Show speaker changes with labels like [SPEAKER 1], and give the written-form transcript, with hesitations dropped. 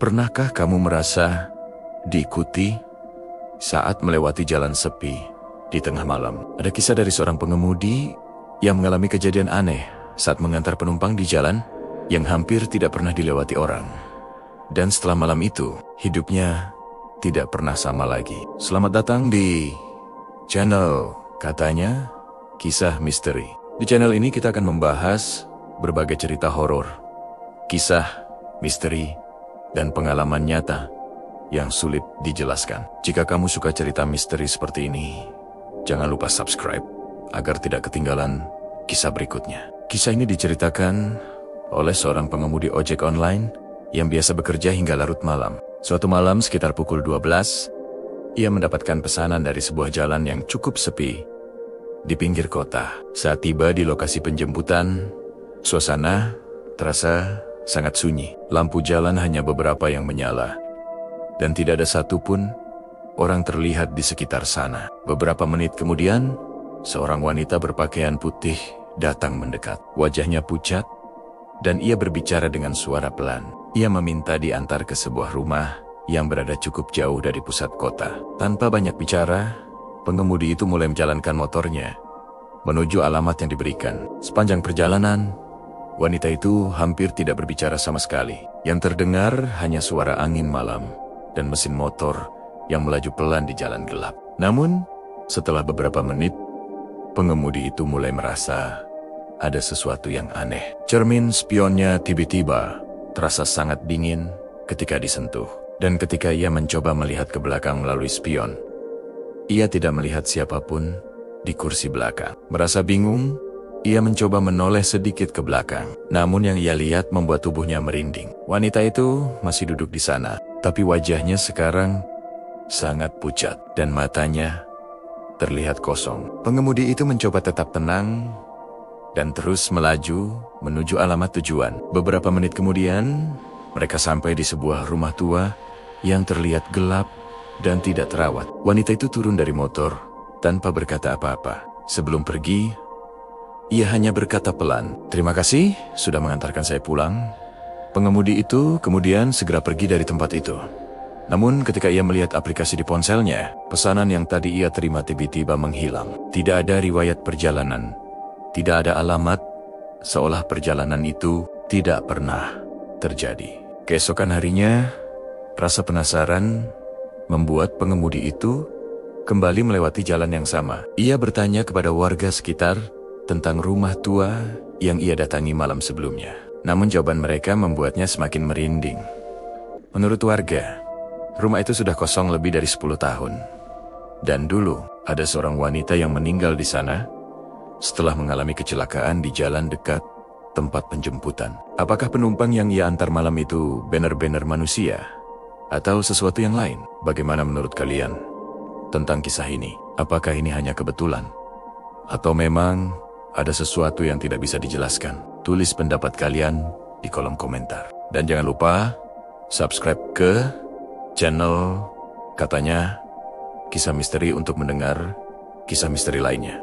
[SPEAKER 1] Pernahkah kamu merasa diikuti saat melewati jalan sepi di tengah malam? Ada kisah dari seorang pengemudi yang mengalami kejadian aneh saat mengantar penumpang di jalan yang hampir tidak pernah dilewati orang. Dan setelah malam itu, hidupnya tidak pernah sama lagi. Selamat datang di channel Katanya Kisah Misteri. Di channel ini kita akan membahas berbagai cerita horor, kisah misteri, dan pengalaman nyata yang sulit dijelaskan. Jika kamu suka cerita misteri seperti ini, jangan lupa subscribe agar tidak ketinggalan kisah berikutnya. Kisah ini diceritakan oleh seorang pengemudi ojek online yang biasa bekerja hingga larut malam. Suatu malam sekitar pukul 12, ia mendapatkan pesanan dari sebuah jalan yang cukup sepi di pinggir kota. Saat tiba di lokasi penjemputan, suasana terasa sangat sunyi. Lampu jalan hanya beberapa yang menyala, dan tidak ada satupun orang terlihat di sekitar sana. Beberapa menit kemudian, seorang wanita berpakaian putih datang mendekat. Wajahnya pucat, dan ia berbicara dengan suara pelan. Ia meminta diantar ke sebuah rumah yang berada cukup jauh dari pusat kota. Tanpa banyak bicara, pengemudi itu mulai menjalankan motornya menuju alamat yang diberikan. Sepanjang perjalanan, wanita itu hampir tidak berbicara sama sekali. Yang terdengar hanya suara angin malam dan mesin motor yang melaju pelan di jalan gelap. Namun, setelah beberapa menit, pengemudi itu mulai merasa ada sesuatu yang aneh. Cermin spionnya tiba-tiba terasa sangat dingin ketika disentuh. Dan ketika ia mencoba melihat ke belakang melalui spion, ia tidak melihat siapapun di kursi belakang. Merasa bingung, ia mencoba menoleh sedikit ke belakang. Namun yang ia lihat membuat tubuhnya merinding. Wanita itu masih duduk di sana, tapi wajahnya sekarang sangat pucat dan matanya terlihat kosong. Pengemudi itu mencoba tetap tenang dan terus melaju menuju alamat tujuan. Beberapa menit kemudian, mereka sampai di sebuah rumah tua yang terlihat gelap dan tidak terawat. Wanita itu turun dari motor tanpa berkata apa-apa. Sebelum pergi, ia hanya berkata pelan, "Terima kasih sudah mengantarkan saya pulang." Pengemudi itu kemudian segera pergi dari tempat itu. Namun ketika ia melihat aplikasi di ponselnya, pesanan yang tadi ia terima tiba-tiba menghilang. Tidak ada riwayat perjalanan, tidak ada alamat, seolah perjalanan itu tidak pernah terjadi. Keesokan harinya, rasa penasaran membuat pengemudi itu kembali melewati jalan yang sama. Ia bertanya kepada warga sekitar tentang rumah tua yang ia datangi malam sebelumnya. Namun jawaban mereka membuatnya semakin merinding. Menurut warga, rumah itu sudah kosong lebih dari 10 tahun. Dan dulu, ada seorang wanita yang meninggal di sana setelah mengalami kecelakaan di jalan dekat tempat penjemputan. Apakah penumpang yang ia antar malam itu benar-benar manusia? Atau sesuatu yang lain? Bagaimana menurut kalian tentang kisah ini? Apakah ini hanya kebetulan? Atau memang ada sesuatu yang tidak bisa dijelaskan? Tulis pendapat kalian di kolom komentar. Dan jangan lupa subscribe ke channel Katanya Kisah Misteri untuk mendengar kisah misteri lainnya.